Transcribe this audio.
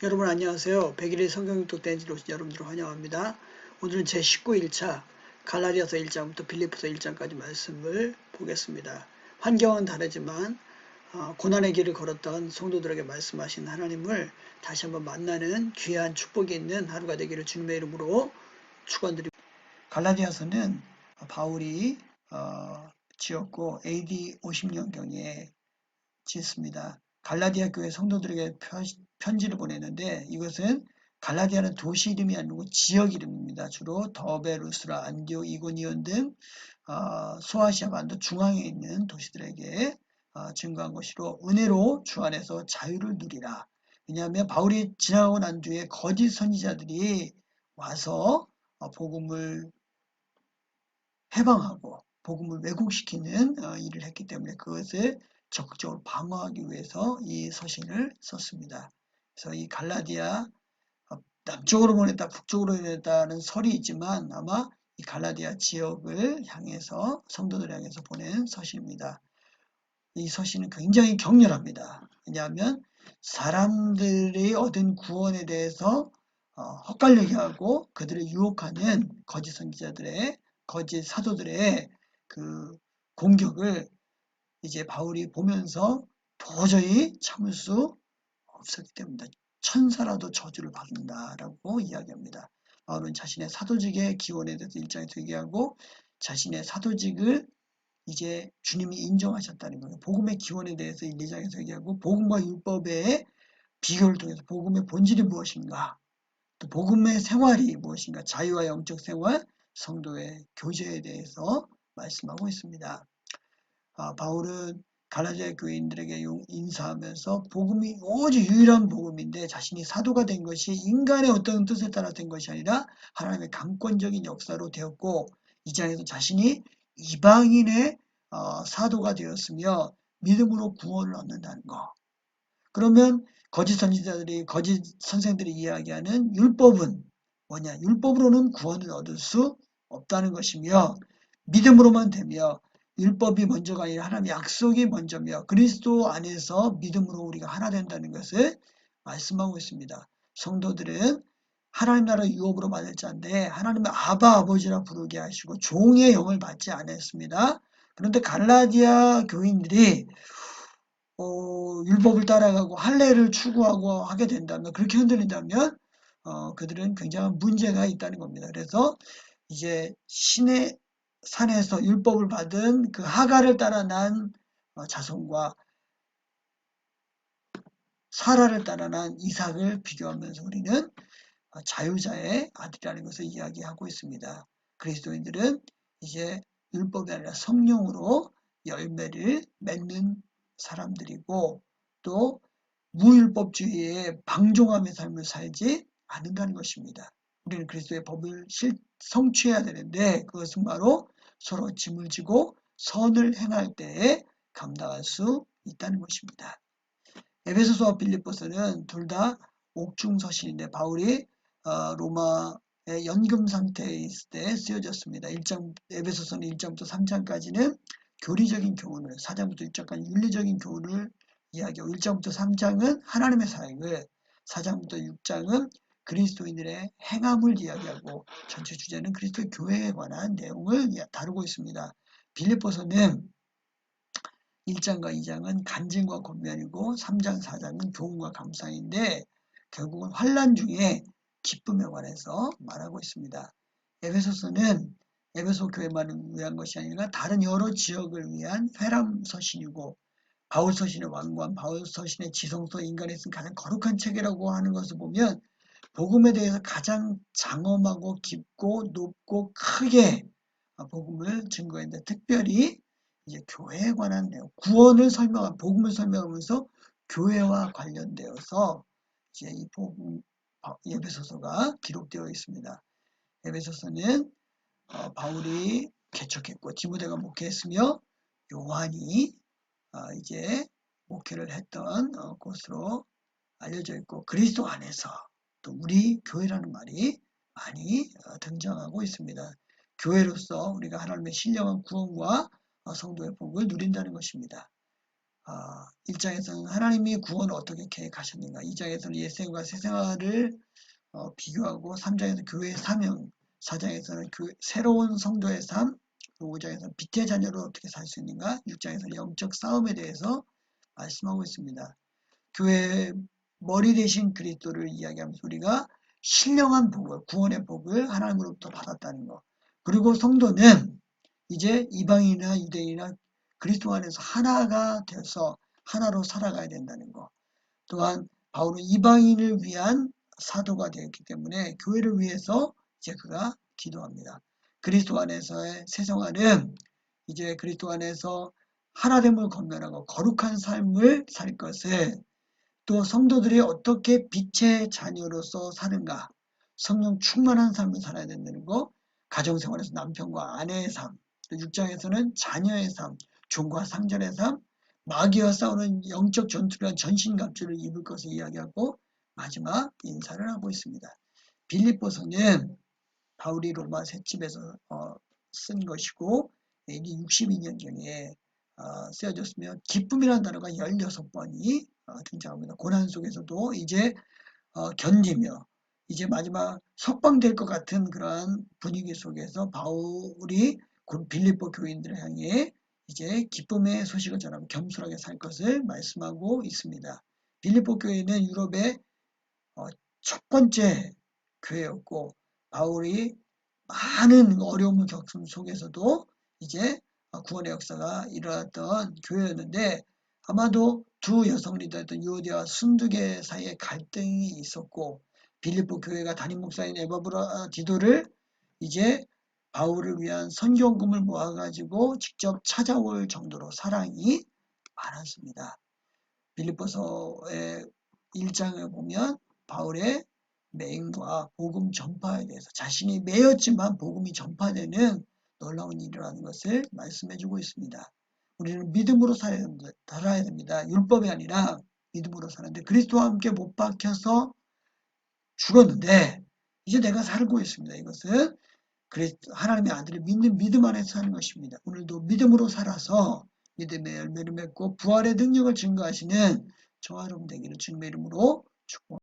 여러분 안녕하세요. 100일의 성경독 대행지로 오신 여러분들을 환영합니다. 오늘은 제19일차 갈라디아서 1장부터 빌립보서 1장까지 말씀을 보겠습니다. 환경은 다르지만 고난의 길을 걸었던 성도들에게 말씀하신 하나님을 다시 한번 만나는 귀한 축복이 있는 하루가 되기를 주님의 이름으로 축원드립니다. 갈라디아서는 바울이 지었고 AD 50년경에 지었습니다. 갈라디아 교회 성도들에게 편지를 보냈는데 이것은 갈라디아는 도시 이름이 아니고 지역 이름입니다. 주로 더베, 루스라, 안디옥, 이고니온 등 소아시아 반도 중앙에 있는 도시들에게 증거한 것이로 은혜로 주 안에서 자유를 누리라. 왜냐하면 바울이 지나가고 난 뒤에 거짓 선지자들이 와서 복음을 해방하고 복음을 왜곡시키는 일을 했기 때문에 그것을 적극적으로 방어하기 위해서 이 서신을 썼습니다. 그래서 이 갈라디아 남쪽으로 보냈다 북쪽으로 보냈다는 설이 있지만 아마 이 갈라디아 지역을 향해서 성도들을 향해서 보낸 서신입니다. 이 서신은 굉장히 격렬합니다. 왜냐하면 사람들이 얻은 구원에 대해서 헛갈리게 하고 그들을 유혹하는 거짓 선지자들의 거짓 사도들의 그 공격을 이제 바울이 보면서 도저히 참을 수 없었기 때문이다. 천사라도 저주를 받는다라고 이야기합니다. 바울은 자신의 사도직의 기원에 대해서 1장에서 얘기하고 자신의 사도직을 이제 주님이 인정하셨다는 거예요. 복음의 기원에 대해서 1, 2장에서 얘기하고 복음과 율법의 비교를 통해서 복음의 본질이 무엇인가, 또 복음의 생활이 무엇인가, 자유와 영적 생활, 성도의 교제에 대해서 말씀하고 있습니다. 바울은 갈라디아 교인들에게 인사하면서 복음이 오직 유일한 복음인데 자신이 사도가 된 것이 인간의 어떤 뜻에 따라 된 것이 아니라 하나님의 강권적인 역사로 되었고 이 장에서 자신이 이방인의 사도가 되었으며 믿음으로 구원을 얻는다는 거. 그러면 거짓 선지자들이 거짓 선생들이 이야기하는 율법은 뭐냐? 율법으로는 구원을 얻을 수 없다는 것이며 믿음으로만 되며 율법이 먼저가 아니라 하나님의 약속이 먼저며 그리스도 안에서 믿음으로 우리가 하나 된다는 것을 말씀하고 있습니다. 성도들은 하나님 나라 유업으로 받을 자인데 하나님의 아바 아버지라 부르게 하시고 종의 영을 받지 않았습니다. 그런데 갈라디아 교인들이 율법을 따라가고 할례를 추구하고 하게 된다면 그렇게 흔들린다면 그들은 굉장한 문제가 있다는 겁니다. 그래서 이제 신의 산에서 율법을 받은 그 하가를 따라 난 자손과 사라를 따라 난 이삭을 비교하면서 우리는 자유자의 아들이라는 것을 이야기하고 있습니다. 그리스도인들은 이제 율법이 아니라 성령으로 열매를 맺는 사람들이고 또 무율법주의에 방종하며 삶을 살지 않는다는 것입니다. 우리는 그리스도의 법을 성취해야 되는데 그것은 바로 서로 짐을 지고 선을 행할 때에 감당할 수 있다는 것입니다. 에베소서와 빌립보서는 둘 다 옥중서신인데 바울이 로마의 연금 상태에 있을 때 쓰여졌습니다. 에베소서는 1장부터 3장까지는 교리적인 교훈을, 4장부터 6장까지 윤리적인 교훈을 이야기하고 1장부터 3장은 하나님의 사역을, 4장부터 6장은 그리스도인들의 행함을 이야기하고 전체 주제는 그리스도 교회에 관한 내용을 다루고 있습니다. 빌립보서는 1장과 2장은 간증과 권면이고 3장, 4장은 교훈과 감상인데 결국은 환난 중에 기쁨에 관해서 말하고 있습니다. 에베소서는 에베소 교회만을 위한 것이 아니라 다른 여러 지역을 위한 회람 서신이고 바울 서신의 왕관, 바울 서신의 지성서, 인간에 쓴 가장 거룩한 책이라고 하는 것을 보면 복음에 대해서 가장 장엄하고 깊고 높고 크게 복음을 증거했는데 특별히 이제 교회에 관한 내용, 구원을 설명한 복음을 설명하면서 교회와 관련되어서 이제 이 복음 에베소서가 기록되어 있습니다. 에베소서는 바울이 개척했고 디모데가 목회했으며 요한이 이제 목회를 했던 곳으로 알려져 있고 그리스도 안에서 또 우리 교회라는 말이 많이 등장하고 있습니다. 교회로서 우리가 하나님의 신령한 구원과 성도의 복을 누린다는 것입니다. 1장에서는 하나님이 구원을 어떻게 계획하셨는가, 2장에서는 옛생활과 새생활을 비교하고 3장에서 교회의 사명, 4장에서는 그 새로운 성도의 삶, 5장에서는 빛의 자녀로 어떻게 살 수 있는가, 6장에서는 영적 싸움에 대해서 말씀하고 있습니다. 교회의 머리 대신 그리스도를 이야기하면서 우리가 신령한 복을, 구원의 복을 하나님으로부터 받았다는 것. 그리고 성도는 이제 이방인이나 유대인이나 그리스도 안에서 하나가 되어서 하나로 살아가야 된다는 것. 또한 바울은 이방인을 위한 사도가 되었기 때문에 교회를 위해서 이제 그가 기도합니다. 그리스도 안에서의 새 생활은 이제 그리스도 안에서 하나됨을 건면하고 거룩한 삶을 살 것을, 또 성도들이 어떻게 빛의 자녀로서 사는가, 성령 충만한 삶을 살아야 된다는 거, 가정생활에서 남편과 아내의 삶, 또 6장에서는 자녀의 삶, 종과 상전의 삶, 마귀와 싸우는 영적 전투를 한 전신갑주를 입을 것을 이야기하고 마지막 인사를 하고 있습니다. 빌립보서는 바울이 로마 셋집에서 쓴 것이고 이게 62년경에 쓰여졌으며 기쁨이라는 단어가 16번이 등장합니다. 고난 속에서도 이제 견디며 이제 마지막 석방될 것 같은 그러한 분위기 속에서 바울이 빌립보 교인들을 향해 이제 기쁨의 소식을 전하고 겸손하게 살 것을 말씀하고 있습니다. 빌립보 교회는 유럽의 첫 번째 교회였고 바울이 많은 어려움을 겪은 속에서도 이제 구원의 역사가 일어났던 교회였는데, 아마도 두 여성 리더였던 유오디아와 순두계 사이에 갈등이 있었고 빌립보 교회가 담임 목사인 에바브라디도를 이제 바울을 위한 선교금을 모아가지고 직접 찾아올 정도로 사랑이 많았습니다. 빌립보서의 1장을 보면 바울의 매임과 복음 전파에 대해서 자신이 매였지만 복음이 전파되는 놀라운 일이라는 것을 말씀해주고 있습니다. 우리는 믿음으로 살아야 됩니다. 율법이 아니라 믿음으로 사는데 그리스도와 함께 못 박혀서 죽었는데 이제 내가 살고 있습니다. 이것은 하나님의 아들을 믿는 믿음 안에서 사는 것입니다. 오늘도 믿음으로 살아서 믿음의 열매를 맺고 부활의 능력을 증거하시는 저와 여러분 되기를 주님의 이름으로 축복합니다.